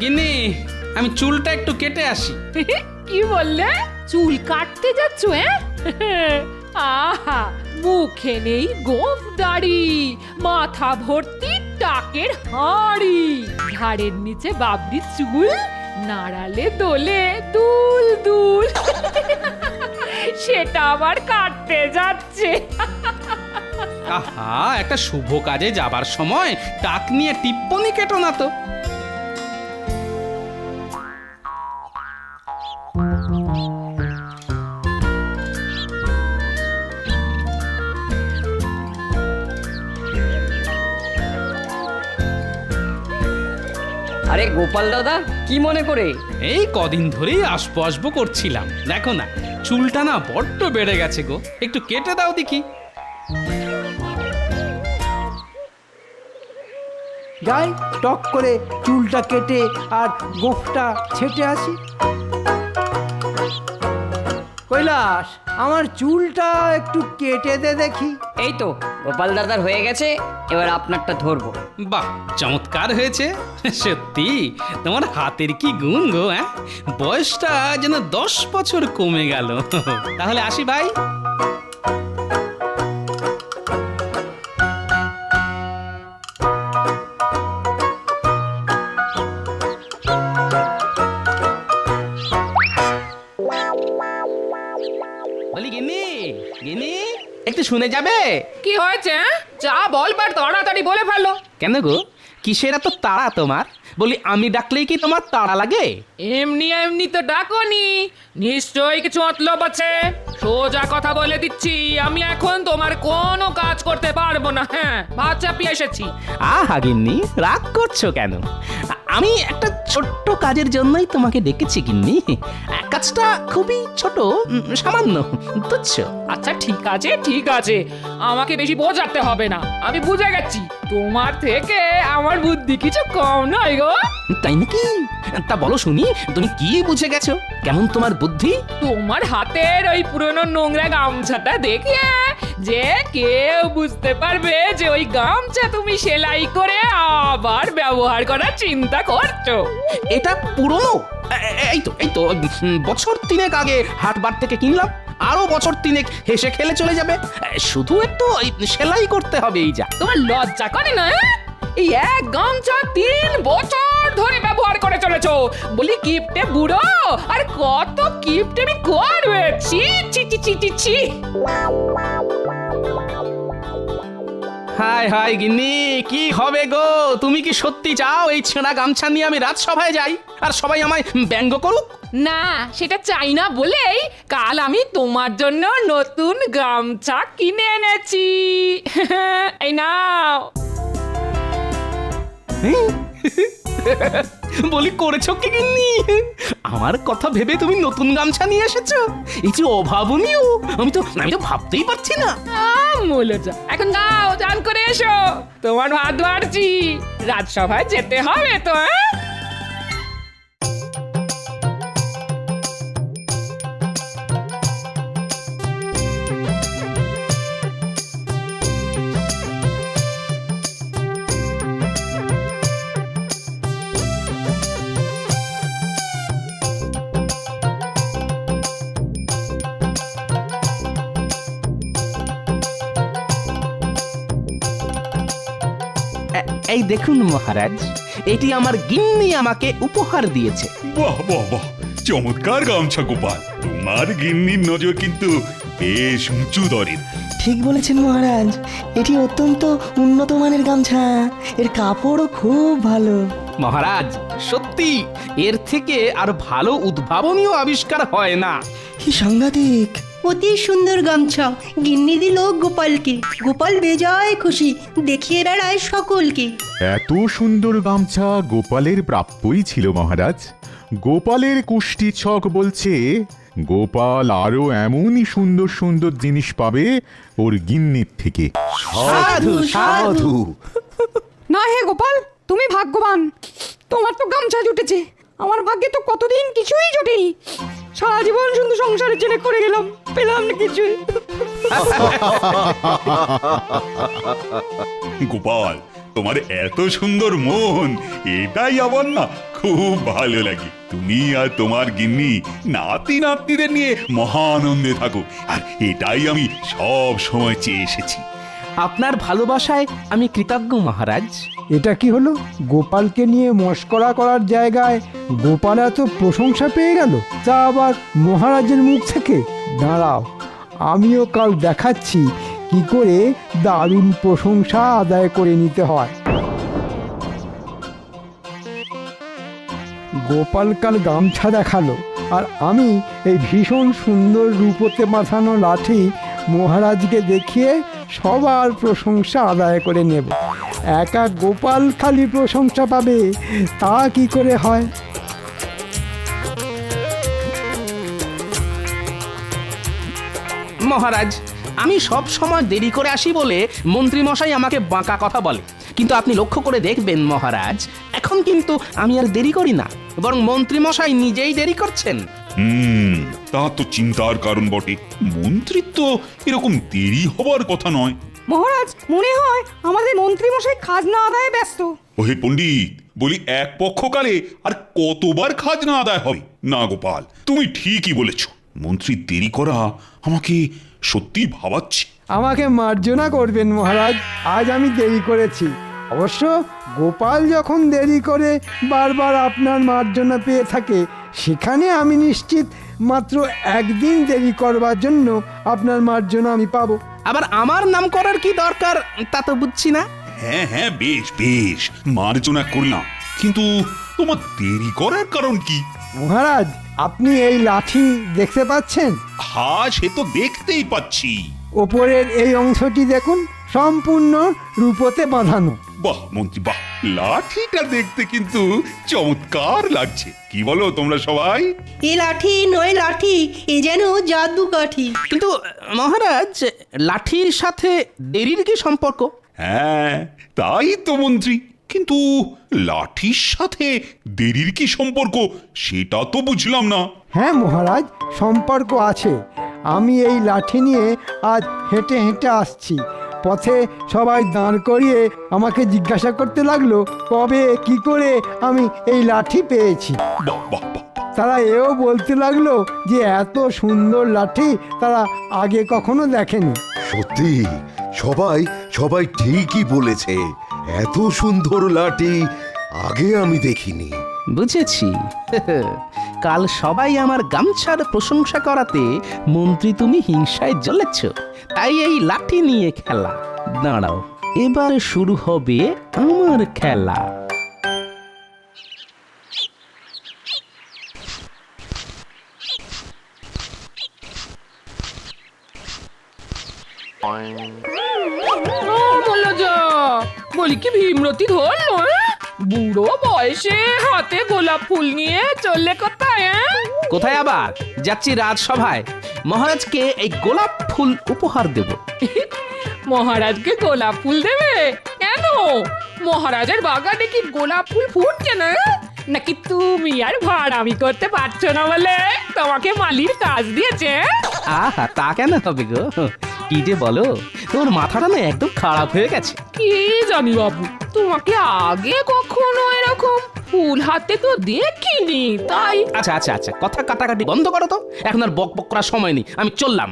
গিন্নি, আমি চুলটা একটু কেটে আসি। কি বললে? চুল কাটতে যাচ্ছ? আহা, মুখে নেই গোঁফ দাড়ি, মাথা ভর্তি টাকের হাঁড়ি, ঘাড়ের নিচে বাবরি চুল, নাড়ালে দোলে দুল দুল। সেটা আবার কাটতে যাচ্ছে। আহা, একটা শুভ কাজে যাবার সময় টাক নিয়ে টিপ্পনি কেটো না তো। আরে গোপাল দাদা, কি মনে করে? এই কদিন ধরেই আসবো আসবো করছিলাম, দেখো না চুলটা না বড্ড বেড়ে গেছে গো, একটু কেটে দাও দেখি। যাই টক করে চুলটা কেটে আর গোঁফটা ছেটে আসি। কৈলাস, আমার চুলটা একটু কেটে দে দেখি। এই তো গোপাল দাদার হয়ে গেছে, এবার আপনারটা ধরবো। বাহ, চমৎকার হয়েছে। সত্যি তোমার হাতের কি গুণ গো, হ্যাঁ? বয়সটা যেন 10 বছর কমে গেল। তাহলে আসি ভাই। বলি গিন্নি, গিন্নি একটু শুনে যাবে? কি হয়েছে? যা বলবার তাড়াতাড়ি বলে ফেলো। কেন গো, কিসের এত তাড়া তোমার? বলি আমি ডাকলেই কি তোমার তাড়া লাগে? এমনি এমনি তো ডাকনি, নিশ্চয়ই কিছু মতলব আছে। সোজা কথা বলে দিচ্ছি, আমি এখন তোমার কোনো কাজ করতে পারবো না। হ্যাঁ, ভাত চাপিয়ে এসেছি। আহা গিন্নি, রাগ করছো কেন? আমি একটা ছোট্ট কাজের জন্যই তোমাকে ডেকেছি গিন্নি। কাজটা খুবই ছোট, সামান্য, তুচ্ছ। আচ্ছা ঠিক আছে ঠিক আছে, আমাকে বেশি বোঝাতে হবে না, আমি বুঝে গেছি তোমার থেকে আমার বুদ্ধি কিছু কম নয় গো। তাই নাকি? তা বলো শুনি, তুমি কি বুঝে গেছো? কেমন তোমার বুদ্ধি? তোমার হাতের ওই পুরনো নোংরা গামছাটা দেখে যে কেউ বুঝতে পারবে যে ওই গামছা তুমি সেলাই করে আবার ব্যবহার করার চিন্তা করছো। এটা পুরনো? এই তো বছর 3 আগে হাটবার থেকে কিনলাম, আরো বছর 3 হেসে খেলে চলে যাবে। শুধু একটু সেলাই করতে হবে, এই যা। তোমার লজ্জা করে না? এই এক গামছা 3 বছর ধরে ব্যবহার করে চলেছো। বলি কিপটে বুড়ো, আর কত কিপটেমি করবে? ছি ছি ছি ছি ছি ছি। হাই হাই গিন্নি, কি হবে গো? তুমি কি সত্যি চাও এই ছেঁড়া গামছা নিয়ে আমি রাজসভায় যাই আর সবাই আমায় ব্যঙ্গ করুক? না, সেটা চাই না বলেই কাল আমি তোমার জন্য নতুন গামছা কিনে এনেছি। এই নাও। বলি করেছো কি গিন্নি? আমার কথা ভেবে তুমি নতুন গামছা নিয়ে এসেছো? এই যে অভাবনীয়, আমি তো ভাবতেই পারছি না। মূলজা, এখন যাও, চান করে এসো, তোমার ভাত বাড়ছি, রাজসভায় যেতে হবে তো। এই দেখুন মহারাজ, এটি আমার গিন্নি আমাকে উপহার দিয়েছে। বাহ বাহ বাহ, চমৎকার গামছা গোপাল। তোমার গিন্নির নজর কিন্তু বেশ উঁচু দরের। ঠিক বলেছেন মহারাজ, এটি অত্যন্ত উন্নত মানের গামছা, এর কাপড়ও খুব ভালো। মহারাজ, সত্যি এর থেকে আর ভালো উদ্ভাবনীয় আবিষ্কার হয় না। কি সাংঘাতিক! অতি সুন্দর গামছা গিন্নি দিল গোপালকে। গোপাল বেজায় খুশি, দেখিয়ে বেড়ায় সকলকে। এত সুন্দর গামছা গোপালের প্রাপ্যই ছিল মহারাজ। গোপালের কুষ্টি ছক বলছে গোপাল আরো এমনই সুন্দর সুন্দর জিনিস পাবে ওর গিন্নির থেকে। সাধু সাধু। না হে গোপাল, তুমি ভাগ্যবান, তোমার তো গামছা জুটেছে। আমার ভাগ্যে তো কতদিন কিছুই জোটেনি। সারা জীবন শুধু সংসারের জেনে করে গেলাম, পেলাম না কিছুই। গোপাল, তোমার এত সুন্দর মন, এটাই আবার না খুব ভালো লাগে। তুমি আর তোমার গিন্নি নাতি নাতনিদের নিয়ে মহানন্দে থাকো, আর এটাই আমি সব সময় চেয়ে এসেছি। আপনার ভালোবাসায় আমি কৃতজ্ঞ মহারাজ। এটা কি হলো? গোপালকে নিয়ে মস্করা করার জায়গায় গোপাল এত প্রশংসা পেয়ে গেল, তা আবার মহারাজের মুখ থেকে। দাঁড়াও, আমিও কাল দেখাচ্ছি কি করে দারুণ প্রশংসা আদায় করে নিতে হয়। গোপাল কাল গামছা দেখালো, আর আমি এই ভীষণ সুন্দর রূপোতে মাথানো লাঠি মহারাজকে দেখিয়ে সবার প্রশংসা আদায় করে নেব। একা গোপাল খালি প্রশংসা পাবে, তা কি করে হয়? মহারাজ, আমি সব সময় দেরি করে আসি বলে মন্ত্রী মশাই আমাকে বাঁকা কথা বলে, কিন্তু আপনি লক্ষ্য করে দেখবেন মহারাজ, এখন কিন্তু আমি আর দেরি করি না, বরং মন্ত্রী মশাই নিজেই দেরি করছেন। তা তো চিন্তার কারণ বটে। মন্ত্রিত্ব এরকম দেরি হবার কথা নয়। মহারাজ, মনে হয় আমাদের মন্ত্রী মশাই খাজনা আদায়ে ব্যস্ত। ওহে পণ্ডিত, বলি এক পক্ষকালে আর কতবার খাজনা আদায় হবে? না গোপাল, তুমি ঠিকই বলেছ। মন্ত্রী দেরি করা আমাকে সত্যি ভাবাচ্ছে। আমাকে মার্জনা করবেন মহারাজ, আজ আমি দেরি করেছি। অবশ্য গোপাল যখন দেরি করে বারবার আপনার মার্জনা পেয়ে থাকে, সেখানে আমি নিশ্চিত মাত্র একদিন দেরি করবার জন্য আপনার মার্জনা আমি পাবো। আবার আমার নাম করার কি দরকার তা তো বুঝছি না। হ্যাঁ হ্যাঁ, বেশ বেশ, মার্জনা করলাম, কিন্তু তোমার দেরি করার কারণ কি? মহারাজ, আপনি এই লাঠি দেখতে পাচ্ছেন? হ্যাঁ, সে তো দেখতেই পাচ্ছি। ওপরের এই অংশটি দেখুন, সম্পূর্ণ রূপোতে বাঁধানো। বাহ মন্ত্রী, বাহ, লাঠিটা দেখতে কিন্তু চমৎকার লাগছে। কি বলো তোমরা সবাই? এ লাঠি নয় লাঠি, এ যেন জাদু কাঠি। কিন্তু মহারাজ, লাঠির সাথে দেরির কি সম্পর্ক? হ্যাঁ, তাই তো মন্ত্রী, কিন্তু লাঠির সাথে দেরির কি সম্পর্ক সেটা তো বুঝলাম না। হ্যাঁ মহারাজ, সম্পর্ক আছে। আমি এই লাঠি নিয়ে আজ হেঁটে হেঁটে আসছি। পথে সবাই দাঁড় করিয়ে আমাকে জিজ্ঞাসা করতে লাগলো কবে কি করে আমি এই লাঠি পেয়েছি। বাহ বাহ বাহ, তারা এও বলতে লাগলো যে এত সুন্দর লাঠি তারা আগে কখনো দেখেনি। সত্যি, সবাই সবাই ঠিকই বলেছে, এত সুন্দর লাঠি আগে আমি দেখিনি। বুঝেছি। কাল সবাই আমার গামছার প্রশংসা করাতে মন্ত্রী তুমি হিংসায় জ্বলেছ, তাই এই লাঠি নিয়ে খেলা। দাঁড়াও, এবার শুরু হবে আমার খেলা। বলি কি ভীমরতি ধরলো? বুড়ো বয়সে হাতে গোলাপ ফুল নিয়ে চললে কোথায়? কোথায় আবার যাচ্ছি? রাজসভায় মহারাজকে এই গোলাপ ফুল উপহার দেব। মহারাজকে গোলাপ ফুল দেবে? কেন? মহারাজের বাগানে কি গোলাপ ফুল ফুটছে না? নাকি তুমি আর ভাড়ামি করতে পারছো না বলে তোমাকে মালির কাজ দিয়েছে? আহা, তা কেন হবে গো? কি যে বলো, তোমার মাথাটা না একদম খারাপ হয়ে গেছে। কি জানি বাবু, তোমাকে আগে কখনো এরকম ফুল হাতে তো দেখিনি, তাই। আচ্ছা আচ্ছা আচ্ছা, কথা কাটাকাটি বন্ধ করো তো, এখন আর বক বক করার সময় নেই, আমি চললাম।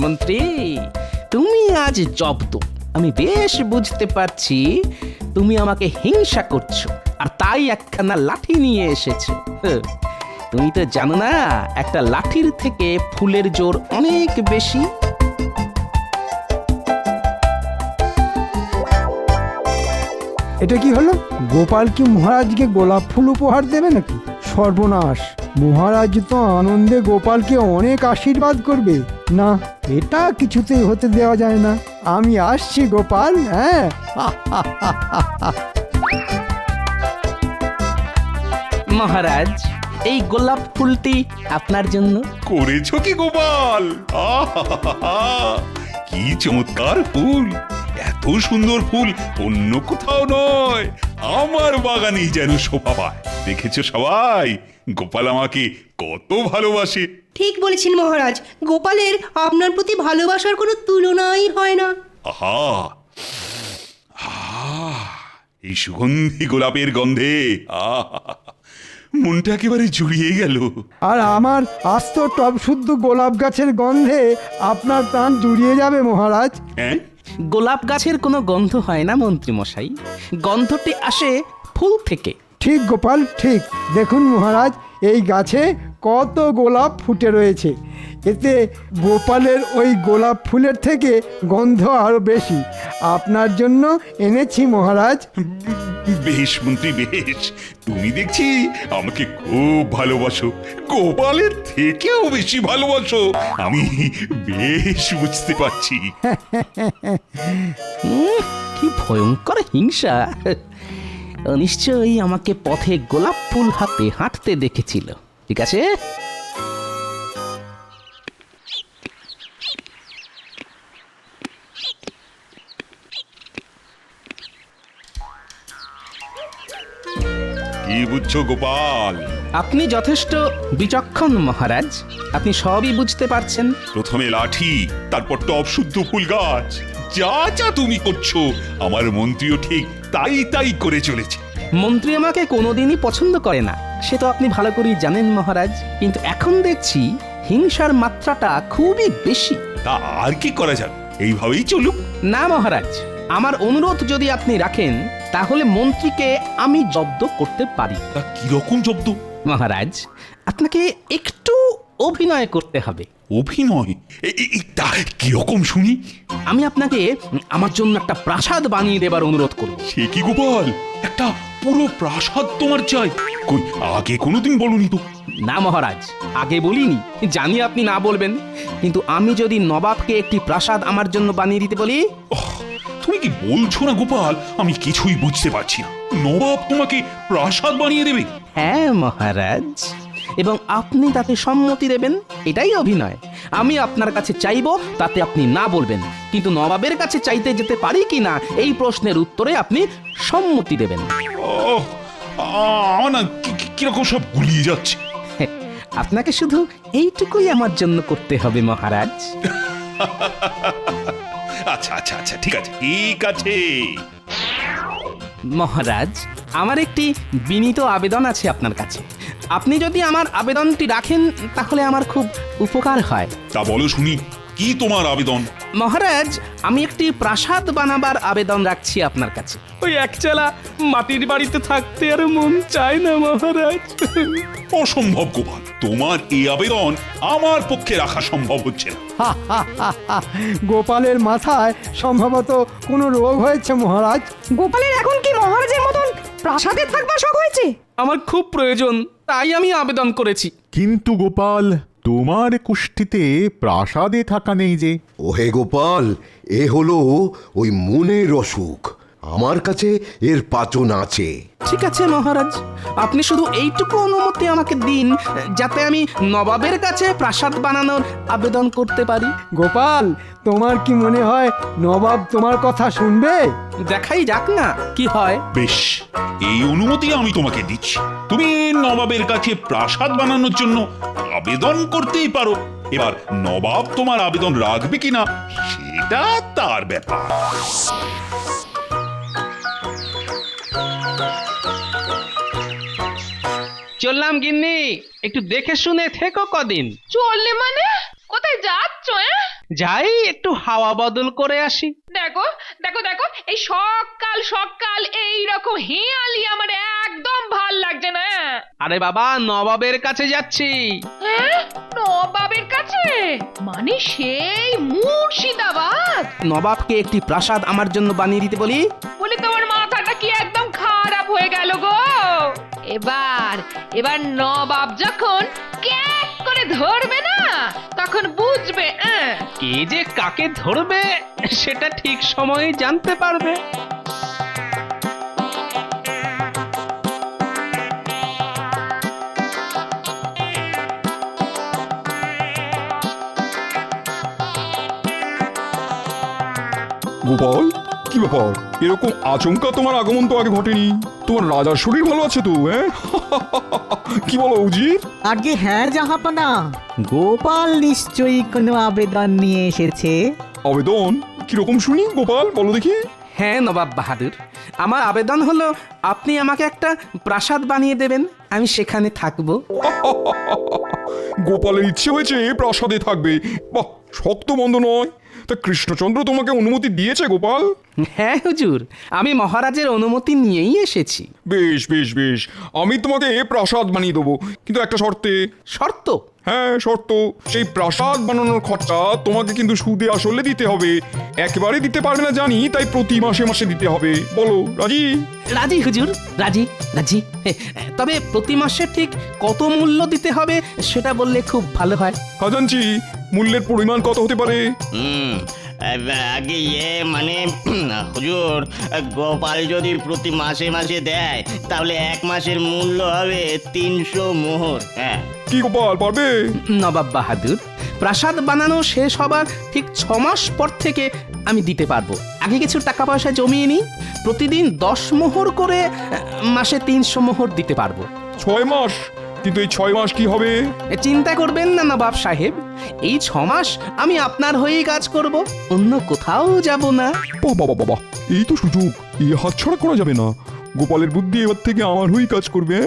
মন্ত্রী, তুমি আজ জব্দ। আমি বেশ বুঝতে পারছি তুমি আমাকে হিংসা করছো, আর তাই একখানা লাঠি নিয়ে এসেছো। তুমি তো জানো না, একটা লাঠির থেকে ফুলের জোর অনেক বেশি। এটা কি হলো? গোপাল কি মহারাজকে গোলাপ ফুল উপহার দেবে নাকি? সর্বনাশ! মহারাজ তো আনন্দে গোপালকে অনেক আশীর্বাদ করবে। না, এটা কিছুতেই হতে দেওয়া যায় না। আমি আসছি গোপাল, হ্যাঁ। মহারাজ, এই গোলাপ ফুলটি আপনার জন্য। করেছো কি গোপাল? আহাহাহা, কি চমৎকার ফুল! এত সুন্দর ফুল অন্য কোথাও নয়, আমার বাগানেই যেন শোভা পায়। দেখেছো সবাই, গোপাল আমাকে কত ভালোবাসে। ঠিক বলেছেন মহারাজ, গোপালের আপনার প্রতি ভালোবাসার কোনো তুলনাই হয় না। আহা, আহা, এই সুগন্ধি গোলাপের গন্ধে মনটা একেবারে জুড়িয়ে গেল। আর আমার আস্ত টব শুদ্ধ গোলাপ গাছের গন্ধে আপনার প্রাণ জুড়িয়ে যাবে মহারাজ। হ্যাঁ, গোলাপ গাছের কোনো গন্ধ হয় না মন্ত্রী মশাই, গন্ধটি আসে ফুল থেকে। ঠিক গোপাল ঠিক। দেখুন মহারাজ, এই গাছে কত গোলাপ ফুটে রয়েছে, এতে গোপালের ওই গোলাপ ফুলের থেকে গন্ধ আরো বেশি। আপনার জন্য এনেছি মহারাজ। বেশ মন্ত্রী বেশ, তুমি দেখছি আমাকে খুব ভালোবাসো, গোপালের থেকেও বেশি ভালোবাসো, আমি বেশ বুঝতে পারছি। কি ভয়ঙ্কর হিংসা! ও নিশ্চয়ই আমাকে পথে গোলাপ ফুল হাতে হাঁটতে দেখেছিল। ঠিক আছে, কি বুঝছো গোপাল? আপনি যথেষ্ট বিচক্ষণ মহারাজ, আপনি সবই বুঝতে পারছেন। প্রথমে লাঠি, তারপর টব শুদ্ধ ফুল গাছ, যা যা তুমি করছো আমার মন্ত্রীও ঠিক তাই তাই করে চলেছে। মন্ত্রী আমাকে কোনোদিনই পছন্দ করে না, সে তো আপনি ভালো করেই জানেন মহারাজ, কিন্তু এখন দেখছি হিংসার মাত্রাটা খুবই বেশি। তা আর কি করা যাবে, এইভাবেই চলুক। না মহারাজ, আমার অনুরোধ যদি আপনি রাখেন তাহলে মন্ত্রীকে আমি জব্দ করতে পারি। তা কিরকম জব্দ? মহারাজ, আপনাকে একটু অভিনয় করতে হবে। অভিনয়? তা কিরকম শুনি? আমি আপনাকে আমার জন্য একটা প্রাসাদ বানিয়ে দেবার অনুরোধ করব। সে কি গোপাল, একটা পুরো প্রাসাদ তোমার চাই? কই আগে কোনোদিন বলনি তো। না মহারাজ, আগে বলিনি, জানি আপনি না বলবেন, কিন্তু আমি যদি নবাবকে একটি প্রাসাদ আমার জন্য বানিয়ে দিতে বলি। তুমি কি বলছো না গোপাল, আমি কিছুই বুঝতে পারছি না। নবাব তোমাকে প্রাসাদ বানিয়ে দেবে? হ্যাঁ মহারাজ, এবং আপনি তাতে সম্মতি দেবেন, এটাই অভিনয়। আমি আপনার কাছে চাইবো, তাতে আপনি না বলবেন, কিন্তু নবাবের কাছে চাইতে যেতে পারি কি না এই প্রশ্নের উত্তরে আপনি সম্মতি দেবেন। আমার না কিরকম সব গুলিয়ে যাচ্ছে। আপনাকে শুধু এইটুকুই আমার জন্য করতে হবে মহারাজ। আচ্ছা আচ্ছা আচ্ছা, ঠিক আছে ঠিক আছে। মহারাজ, আমার একটি বিনীত আবেদন আছে আপনার কাছে। আপনি যদি আমার আবেদনটি রাখেন তাহলে আমার খুব উপকার হয়। তা বলো শুনি, কি তোমার আবেদন? মহারাজ, আমি একটি প্রাসাদ বানাবার আবেদন রাখছি আপনার কাছে। ওই একচালা মাটির বাড়িতে থাকতে আর মন চায় না মহারাজ। অসম্ভব গোপাল, তোমার এই আবেদন আমার পক্ষে রাখা সম্ভব হচ্ছে না। গোপালের মাথায় সম্ভবত কোনো রোগ হয়েছে মহারাজ। গোপালের এখন কি মহারাজের মতন প্রাসাদে থাকবার শখ হয়েছে? আমার খুব প্রয়োজন, তাই আমি আবেদন করেছি। কিন্তু গোপাল, তোমার কুষ্ঠিতে প্রাসাদে থাকা নেই যে। ওহে গোপাল, এ হলো ওই মনের অসুখ, আমার কাছে এর পাচন আছে। ঠিক আছে মহারাজ, আপনি শুধু এইটুকু অনুমতি আমাকে দিন যাতে আমি নবাবের কাছে প্রাসাদ বানানোর আবেদন করতে পারি। গোপাল, তোমার কি মনে হয় নবাব তোমার কথা শুনবে? দেখাই যাক না কি হয়। বেশ, এই অনুমতি আমি তোমাকে দিচ্ছি। তুমি নবাবের কাছে প্রাসাদ বানানোর জন্য আবেদন করতেই পারো। এবার নবাব তোমার আবেদন রাখবে কিনা সেটা তার ব্যাপার। চললাম গিন্নি, একটু দেখে শুনে থেকো কদিন। চললে মানে কোথায় যাচ্ছ? যাই একটু হাওয়া বদল করে আসি। দেখো দেখো দেখো, এই সকাল সকাল এই রকম হিয়ালি আমার একদম ভাল লাগছে না। আরে বাবা, নবাবের কাছে যাচ্ছি। হ্যাঁ, নবাবের কাছে? মানে সেই মুর্শিদাবাদ? নবাবকে একটি প্রাসাদ আমার জন্য বানিয়ে দিতে বলি। বলি তোমার মাথাটা কি একদম খারাপ হয়ে গেল গো? এবার নবাব যখন ক্যাক করে ধরবে না তখন বুঝবে কে যে কাকে ধরবে সেটা ঠিক সময়ে জানতে পারবে। গোপাল, কি ব্যাপার? এরকম আচমকা তোমার আগমন তো আগে ঘটেনি। তোমার রাজার শরীর ভালো আছে তো? হ্যাঁ, কি বলো উজির? আগে হ্যাঁ জাহাপনা, গোপাল নিশ্চয়ই কোনো আবেদন নিয়ে এসেছে। আবেদন কিরকম শুনি গোপাল, বলো দেখি। হ্যাঁ নবাব বাহাদুর, আমার আবেদন হলো আপনি আমাকে একটা প্রাসাদ বানিয়ে দেবেন, আমি সেখানে থাকবো। গোপালের ইচ্ছে হয়েছে প্রাসাদে থাকবে, বাহ, শক্ত মন্দ নয়। তা কৃষ্ণচন্দ্র তোমাকে অনুমতি দিয়েছে গোপাল? হ্যাঁ হুজুর, আমি মহারাজের অনুমতি নিয়েই এসেছি। বেশ বেশ বেশ, আমি তোমাকে প্রাসাদ বানিয়ে দেবো, কিন্তু একটা শর্তে। শর্ত? হ্যাঁ শর্ত, সেই প্রাসাদ বানানোর খরচা তোমাকে কিন্তু সুদে আসলে দিতে হবে। একেবারে দিতে পারবে না জানি, তাই প্রতি মাসে মাসে দিতে হবে। বলো রাজি? রাজি হুজুর, রাজি রাজি। তবে প্রতি মাসে ঠিক কত মূল্য দিতে হবে সেটা বললে খুব ভালো হয়। খাজাঞ্চি, মূল্যের পরিমাণ কত হতে পারে? আগে মানে হুজুর, গোপাল যদি প্রতি মাসে মাসে দেয় তাহলে এক মাসের মূল্য হবে 300 মোহর। হ্যাঁ। কি গোপাল, পারবে? নবাব বাহাদুর, প্রাসাদ বানানো শেষ হবার ঠিক 6 মাস পর থেকে আমি দিতে পারবো। আগে কিছু টাকা পয়সা জমিয়ে নিই, প্রতিদিন 10 মোহর করে মাসে 300 মোহর দিতে পারবো। 6 মাস? কিন্তু এই 6 মাস কি হবে? চিন্তা করবেন না নবাব সাহেব, এই 6 মাস আমি আপনার হয়েই কাজ করব, অন্য কোথাও যাব না। বাবা বাবা, এই তো সুযোগ, এই হাতছাড়া করা যাবে না। গোপালের বুদ্ধি এবার থেকে আমার হয়েই কাজ করবে।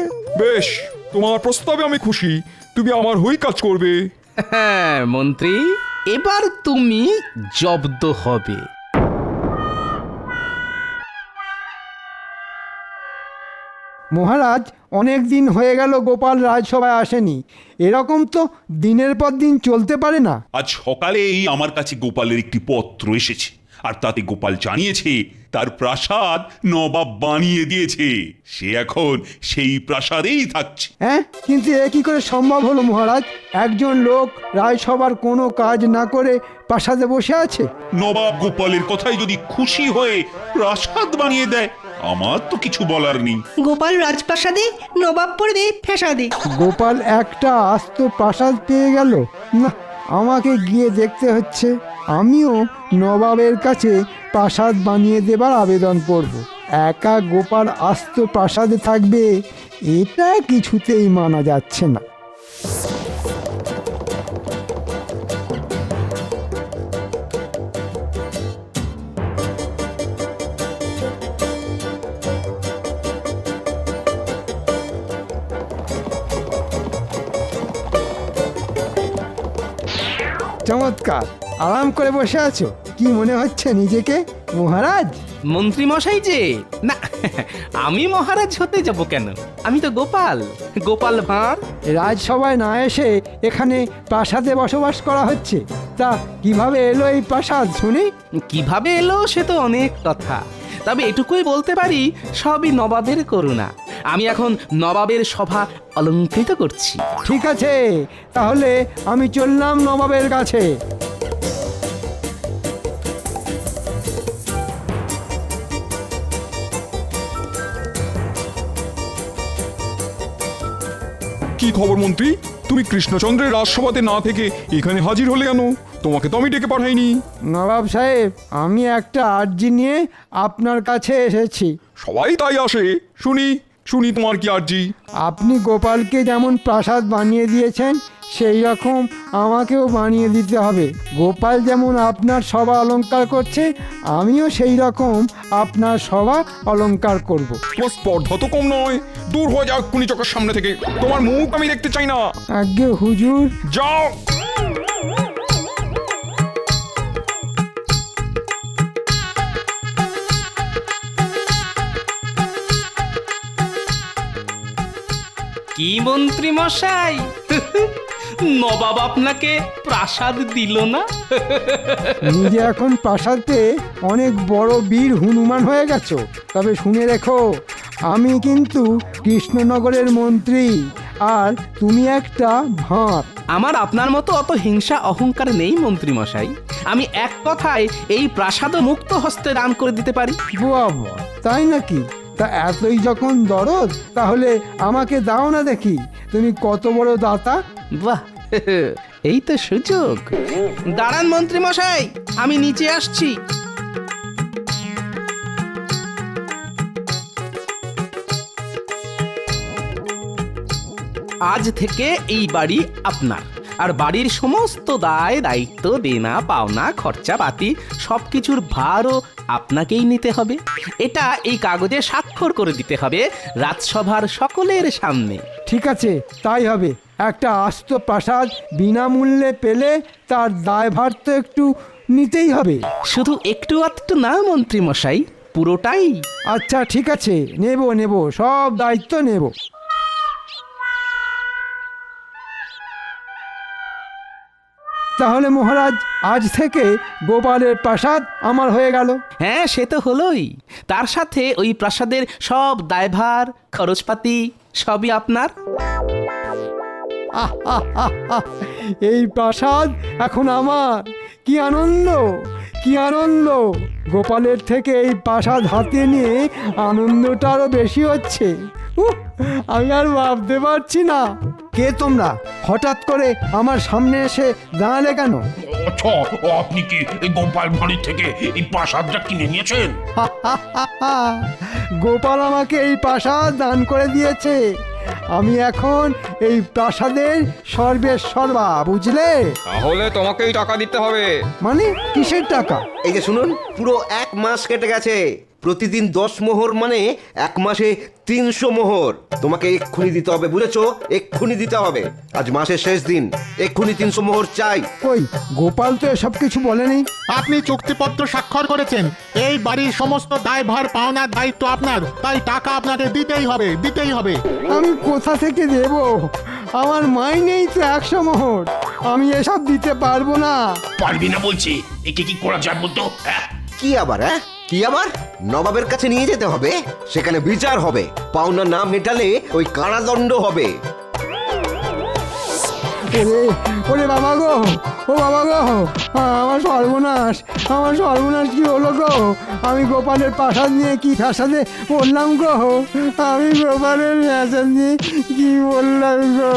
বেশ, তোমার প্রস্তাবে আমি খুশি, তুমি আমার হয়েই কাজ করবে। হ্যাঁ মন্ত্রী, এবার তুমি জব্দ হবে। মহারাজ, অনেক দিন হয়ে গেল গোপাল রাজসভায় আসেনি। এরকম তো দিনের পর দিন চলতে পারে না। আজ সকালেই আমার কাছে গোপালের একটি পত্র এসেছে, আর তাতে গোপাল জানিয়েছে তার প্রাসাদ নবাব বানিয়ে দিয়েছে, সে এখন সেই প্রাসাদেই থাকছে। হ্যাঁ, কিন্তু এ কি করে সম্ভব হলো মহারাজ? একজন লোক রাজসভার কোনো কাজ না করে প্রাসাদে বসে আছে। নবাব গোপালের কথায় যদি খুশি হয়ে প্রাসাদ বানিয়ে দেয়, আমার তো কিছু বলার নেই। গোপাল রাজপ্রাসাদে, নবাব পড়বে ফ্যাসাদে। গোপাল একটা আস্ত প্রাসাদ পেয়ে গেল না, আমাকে গিয়ে দেখতে হচ্ছে। আমিও নবাবের কাছে প্রাসাদ বানিয়ে দেবার আবেদন করব। একা গোপাল আস্ত প্রাসাদে থাকবে, এটা কিছুতেই মানা যাচ্ছে না। চমৎকার, আরাম করে বসে আছো। কি মনে হচ্ছে নিজেকে মহারাজ? মন্ত্রী মশাই যে, না আমি মহারাজ হতে যাব কেন, আমি তো গোপাল, গোপাল ভাঁড়। রাজসভায় না এসে এখানে প্রাসাদে বসবাস করা হচ্ছে, তা কিভাবে এলো এই প্রাসাদ শুনি? কিভাবে এলো সে তো অনেক কথা, তবে এটুকুই বলতে পারি সবই নবাবের করুণা। আমি এখন নবাবের সভা অলঙ্কৃত করছি। ঠিক আছে, তাহলে আমি চললাম নবাবের কাছে। কি খবর মন্ত্রী, তুমি কৃষ্ণচন্দ্রের রাজসভাতে না থেকে এখানে হাজির হলে কেন? তোমাকে তো আমি ডেকে পাঠাইনি। নবাব সাহেব, আমি একটা আর্জি নিয়ে আপনার কাছে এসেছি। সবাই তাই আসে, শুনি শুনি তোমার কি আর্জি? আপনি গোপালকে যেমন প্রাসাদ বানিয়ে দিয়েছেন, সেই রকম আমাকেও বানিয়ে দিতে হবে। গোপাল যেমন আপনার সভা অলংকার করছে, আমিও সেই রকম আপনার সভা অলংকার করব। তোমার স্পর্ধা তো কম নয়, দূর হয়ে যাও এক্ষুনি চোখের সামনে থেকে, তোমার মুখ আমি দেখতে চাই না। আজ্ঞে হুজুর। যাও। কি মন্ত্রী মশাই, নবাব আপনাকে প্রাসাদ দিল না? নিজে এখন প্রাসাদ পেয়ে অনেক বড় বীর হনুমান হয়ে গেছো। তবে শুনে রেখো, আমি কিন্তু কৃষ্ণনগরের মন্ত্রী, আর তুমি একটা ভাঁড়। আমার আপনার মতো অত হিংসা অহংকার নেই মন্ত্রী মশাই, আমি এক কথায় এই প্রাসাদ মুক্ত হস্তে দান করে দিতে পারি। বাবা, তাই নাকি? তা এতই যখন দরদ, তাহলে আমাকে দাও না দেখি, তুমি কত বড় দাতা। বাহ, এই তো সুযোগ। দাঁড়ান মন্ত্রী মশাই, আমি নিচে আসছি। আজ থেকে এই বাড়ি আপনার, আর বাড়ির সমস্ত দায় দায়িত্ব দেনা পাওনা খরচাপাতি সবকিছুর ভারও আপনাকেই নিতে হবে। এটা এই কাগজে স্বাক্ষর করে দিতে হবে রাজসভার সকলের সামনে। ঠিক আছে, তাই হবে। একটা আস্ত প্রাসাদ বিনামূল্যে পেলে তার দায়ভার তো একটু নিতেই হবে। শুধু একটু আধটু না মন্ত্রী মশাই, পুরোটাই। আচ্ছা ঠিক আছে, নেব সব দায়িত্ব নেব। তাহলে মহারাজ, আজ থেকে গোপালের প্রাসাদ আমার হয়ে গেল। হ্যাঁ, সে তো হলোই। তার সাথে ওই প্রাসাদের সব দায়ভার খরচপাতি সবই আপনার। এই প্রাসাদ এখন আমার। কি আনন্দ, কি আনন্দ! গোপালের থেকে এই প্রাসাদ হাতে নিয়ে আনন্দটা আরো বেশি হচ্ছে। আমি আর ভাবতে পারছি না। কে তোমরা? হঠাৎ করে আমার সামনে এসে দাঁড়ালে কেন? আপনি কি এই গোপাল ভাঁড়ি থেকে এই প্রাসাদটা কিনে নিয়েছেন? গোপাল আমাকে এই প্রাসাদ দান করে দিয়েছে। আমি এখন এই প্রাসাদের সর্বেসর্বা, বুঝলে? তাহলে তোমাকেই টাকা দিতে হবে। মানে কিসের টাকা? এই যে শুনুন, পুরো 1 মাস কেটে গেছে। প্রতিদিন 10 মোহর মানে 1 মাসে 300 মোহর তোমাকে এক্ষুনি দিতে হবে, বুঝেছো? এক্ষুনি দিতে হবে। আজ মাসের শেষ দিন, এক্ষুনি 300 মোহর চাই। কই, গোপাল তো এসব কিছু বলেনি। আপনি চুক্তিপত্র স্বাক্ষর করেছেন। এই বাড়ির সমস্ত দায়ভার পাওনার দায়িত্ব আপনার, তাই টাকা আপনাকে দিতেই হবে, দিতেই হবে। আমি কোথা থেকে দেব? আমার মাইনেই তো 100 মোহর। আমি এসব দিতে পারবো না। পারবি না বলছি? একে কি করা যায় বলতো? কি আবার? কি আবার? নবাবের কাছে নিয়ে যেতে হবে, সেখানে বিচার হবে। পাওনা না মেটালে ওই কারাদণ্ড হবে। ওরে বাবা গো, ও বাবা গো, আমার সর্বনাশ, আমার সর্বনাশ কি হলো গো? আমি গোপালের প্রাসাদ নিয়ে কি ফ্যাসাদে পড়লাম গো? আমি গোপালের প্রাসাদ নিয়ে কি বললাম গো?